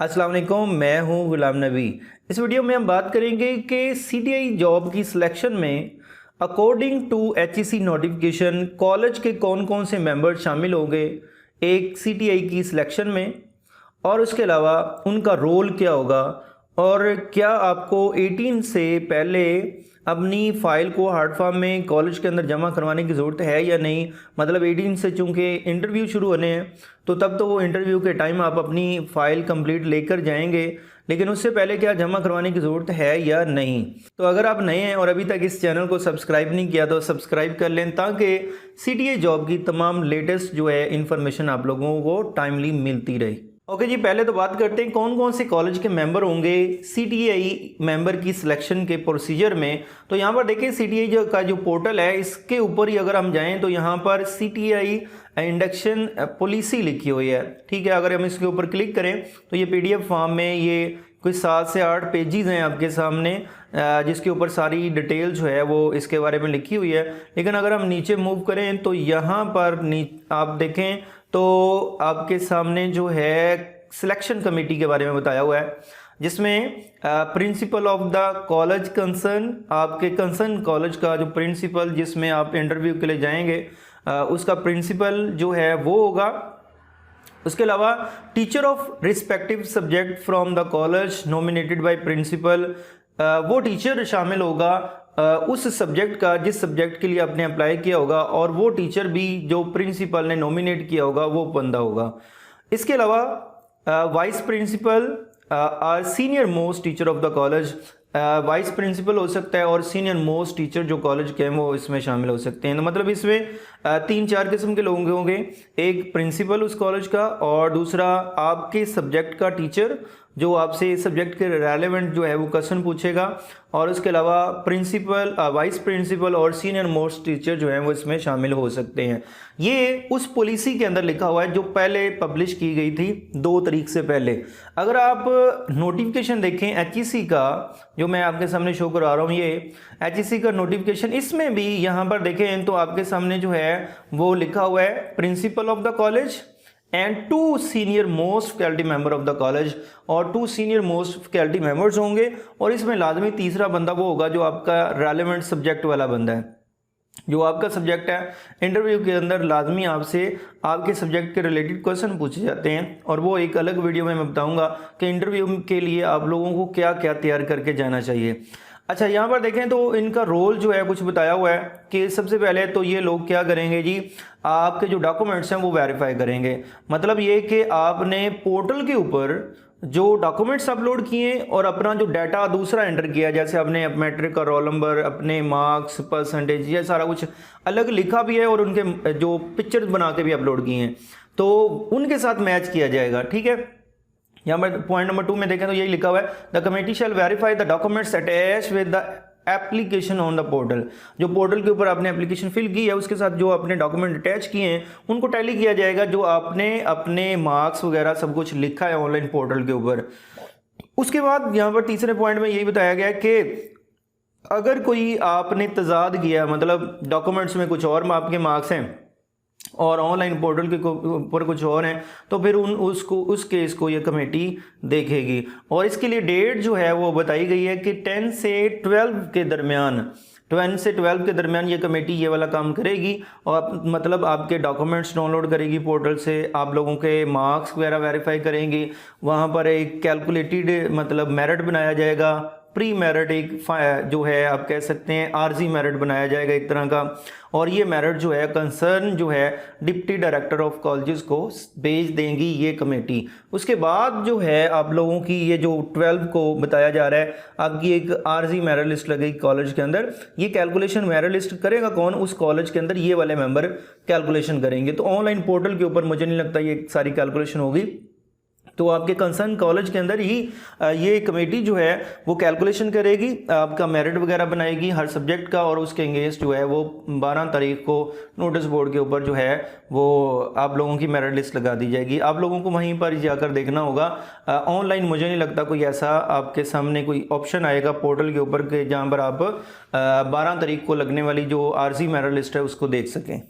अस्सलाम वालेकुम, मैं हूं गुलाम नबी। इस वीडियो में हम बात करेंगे कि सीटीआई जॉब की सिलेक्शन में according to HEC notification college के कौन कौन से मेंबर शामिल होंगे एक सीटीआई की सिलेक्शन में, और उसके अलावा उनका रोल क्या होगा, और क्या आपको 18 से पहले अपनी फ़ाइल को हार्ड फॉर्म में कॉलेज के अंदर जमा करवाने की ज़रूरत है या नहीं। मतलब 18 से चूँकि इंटरव्यू शुरू होने हैं तो तब तो वो इंटरव्यू के टाइम आप अपनी फ़ाइल कंप्लीट लेकर जाएंगे, लेकिन उससे पहले क्या जमा करवाने की ज़रूरत है या नहीं। तो अगर आप नए हैं और अभी तक इस चैनल को सब्सक्राइब नहीं किया तो सब्सक्राइब कर लें, ताकि सीटीआई जॉब की तमाम लेटेस्ट जो है इन्फॉर्मेशन आप लोगों को टाइमली मिलती रहे। ओके जी, पहले तो बात करते हैं कौन कौन से कॉलेज के मेंबर होंगे सीटीआई मेंबर की सिलेक्शन के प्रोसीजर में। तो यहाँ पर देखिए सीटीआई का जो पोर्टल है इसके ऊपर ही अगर हम जाएं तो यहाँ पर सीटीआई इंडक्शन पॉलिसी लिखी हुई है। ठीक है, अगर हम इसके ऊपर क्लिक करें तो ये पीडीएफ फॉर्म में ये कुछ 7 से 8 पेजेस हैं आपके सामने, जिसके ऊपर सारी डिटेल जो है वो इसके बारे में लिखी हुई है। लेकिन अगर हम नीचे मूव करें तो यहाँ पर आप देखें तो आपके सामने जो है सिलेक्शन कमेटी के बारे में बताया हुआ है, जिसमें principle of the college concern, आपके कंसर्न कॉलेज का जो प्रिंसिपल जिसमें आप इंटरव्यू के लिए जाएंगे उसका प्रिंसिपल जो है वो होगा। उसके अलावा teacher of respective subject from the college nominated by principal, वो टीचर शामिल होगा उस सब्जेक्ट का जिस सब्जेक्ट के लिए आपने अप्लाई किया होगा, और वो टीचर भी जो प्रिंसिपल ने नॉमिनेट किया होगा वो बंदा होगा। इसके अलावा वाइस प्रिंसिपल और senior most teacher of the college, vice principal हो सकता है और सीनियर मोस्ट टीचर जो कॉलेज के हैं वो इसमें शामिल हो सकते हैं। तो मतलब इसमें 3-4 किस्म के लोग होंगे, एक प्रिंसिपल उस कॉलेज का, और दूसरा आपके सब्जेक्ट का टीचर जो आपसे सब्जेक्ट के रेलेवेंट जो है वो क्वेश्चन पूछेगा, और उसके अलावा प्रिंसिपल, वाइस प्रिंसिपल और सीनियर मोस्ट टीचर जो हैं वो इसमें शामिल हो सकते हैं। ये उस पॉलिसी के अंदर लिखा हुआ है जो पहले पब्लिश की गई थी 2 तारीख से पहले। अगर आप नोटिफिकेशन देखें एचईसी का, जो मैं आपके सामने शो करा रहा हूँ, ये एचईसी का नोटिफिकेशन, इसमें भी यहाँ पर देखें तो आपके सामने जो है वो लिखा हुआ है principle of the college and 2 senior most faculty member of the college, और 2 सीनियर मोस्ट फैकल्टी मेंबर्स होंगे, और इसमें लाजमी तीसरा बंदा वो होगा जो आपका रेलेवेंट सब्जेक्ट वाला बंदा है। जो आपका सब्जेक्ट है, इंटरव्यू के अंदर लाजमी आपसे आपके सब्जेक्ट के रिलेटेड क्वेश्चन पूछे जाते हैं, और वो एक अलग वीडियो में मैं बताऊंगा कि इंटरव्यू के लिए आप लोगों को क्या क्या तैयार करके जाना चाहिए। अच्छा, यहाँ पर देखें तो इनका रोल जो है कुछ बताया हुआ है कि सबसे पहले तो ये लोग क्या करेंगे जी, आपके जो डॉक्यूमेंट्स हैं वो वेरीफाई करेंगे। मतलब ये कि आपने पोर्टल के ऊपर जो डॉक्यूमेंट्स अपलोड किए और अपना जो डाटा दूसरा एंटर किया, जैसे आपने मैट्रिक का रोल नंबर, अपने मार्क्स, परसेंटेज, ये सारा कुछ अलग लिखा भी है, और उनके जो पिक्चर्स बना के भी अपलोड किए हैं तो उनके साथ मैच किया जाएगा। ठीक है, यहाँ पर पॉइंट नंबर 2 में देखें तो यही लिखा हुआ है, the committee shell verify the documents attach with the application on the portal. जो पोर्टल के ऊपर आपने एप्लीकेशन फिल की है उसके साथ जो आपने डॉक्यूमेंट अटैच किए हैं उनको टैली किया जाएगा, जो आपने अपने मार्क्स वगैरह सब कुछ लिखा है ऑनलाइन पोर्टल के ऊपर। उसके बाद यहाँ पर तीसरे पॉइंट में यही बताया गया कि अगर कोई आपने तजाद किया, मतलब डॉक्यूमेंट्स में कुछ और आपके मार्क्स हैं और ऑनलाइन पोर्टल के ऊपर कुछ और हैं, तो फिर उस केस को ये कमेटी देखेगी। और इसके लिए डेट जो है वो बताई गई है कि 10 से 12 के दरमियान, 10 से 12 के दरमियान ये कमेटी ये वाला काम करेगी, और मतलब आपके डॉक्यूमेंट्स डाउनलोड करेगी पोर्टल से, आप लोगों के मार्क्स वगैरह वेरीफाई करेंगी। वहाँ पर एक कैलकुलेटेड मतलब मेरिट बनाया जाएगा, प्री मेरिट एक जो है आप कह सकते हैं आरजी मेरिट बनाया जाएगा एक तरह का, और ये मेरिट जो है कंसर्न जो है डिप्टी डायरेक्टर ऑफ कॉलेजेस को भेज देंगी ये कमेटी। उसके बाद जो है आप लोगों की ये जो 12 को बताया जा रहा है, आपकी एक आरजी मेरिट लिस्ट लगेगी कॉलेज के अंदर। ये कैलकुलेशन मेरिट लिस्ट करेगा कौन, उस कॉलेज के अंदर ये वाले मेंबर कैलकुलेशन करेंगे। तो ऑनलाइन पोर्टल के ऊपर मुझे नहीं लगता ये सारी कैलकुलेशन होगी, तो आपके कंसर्न कॉलेज के अंदर ही ये कमेटी जो है वो कैलकुलेशन करेगी, आपका मेरिट वगैरह बनाएगी हर सब्जेक्ट का, और उसके अगेंस्ट जो है वो 12 तारीख को नोटिस बोर्ड के ऊपर जो है वो आप लोगों की मेरिट लिस्ट लगा दी जाएगी। आप लोगों को वहीं पर जाकर देखना होगा। ऑनलाइन मुझे नहीं लगता कोई ऐसा आपके सामने कोई ऑप्शन आएगा पोर्टल के ऊपर के जहाँ पर आप 12 तारीख को लगने वाली जो आरजी मेरिट लिस्ट है उसको देख सकें।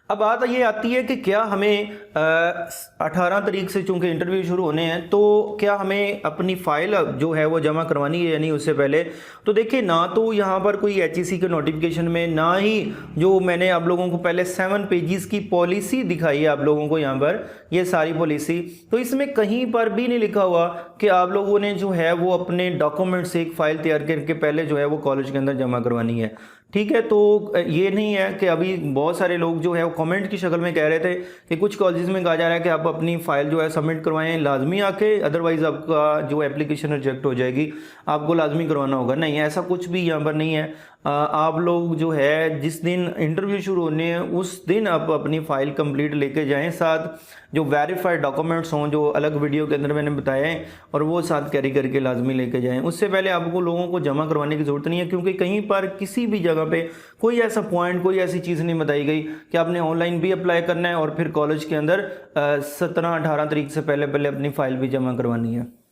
अब बात ये आती है कि क्या हमें 18 तारीख से चूंकि इंटरव्यू शुरू होने हैं, तो क्या हमें अपनी फ़ाइल जो है वो जमा करवानी है या नहीं उससे पहले। तो देखिए, ना तो यहाँ पर कोई एचईसी के नोटिफिकेशन में, ना ही जो मैंने आप लोगों को पहले 7 पेजेस की पॉलिसी दिखाई है आप लोगों को यहाँ पर, ये सारी पॉलिसी, तो इसमें कहीं पर भी नहीं लिखा हुआ कि आप लोगों ने जो है वो अपने डॉक्यूमेंट से एक फ़ाइल तैयार करके पहले जो है वो कॉलेज के अंदर जमा करवानी है। ठीक है, तो ये नहीं है कि अभी बहुत सारे लोग जो है वो कमेंट की शक्ल में कह रहे थे कि कुछ कॉलेजेस में कहा जा रहा है कि आप अपनी फ़ाइल जो है सबमिट करवाएं लाजमी आके, अदरवाइज़ आपका जो एप्लीकेशन रिजेक्ट हो जाएगी, आपको लाजमी करवाना होगा। नहीं, ऐसा कुछ भी यहाँ पर नहीं है। आप लोग जो है जिस दिन इंटरव्यू शुरू होने हैं उस दिन आप अपनी फ़ाइल कंप्लीट लेके जाएं, साथ जो वेरीफाइड डॉक्यूमेंट्स हों जो अलग वीडियो के अंदर मैंने बताए हैं, और वो साथ कैरी करके लाजमी लेके जाएं। उससे पहले आपको लोगों को जमा करवाने की ज़रूरत नहीं है, क्योंकि कहीं पर किसी भी जगह पे कोई ऐसा पॉइंट, कोई ऐसी चीज़ नहीं बताई गई कि आपने ऑनलाइन भी अप्लाई करना है और फिर कॉलेज के अंदर 17-18 तारीख से पहले पहले अपनी फ़ाइल भी जमा करवानी है।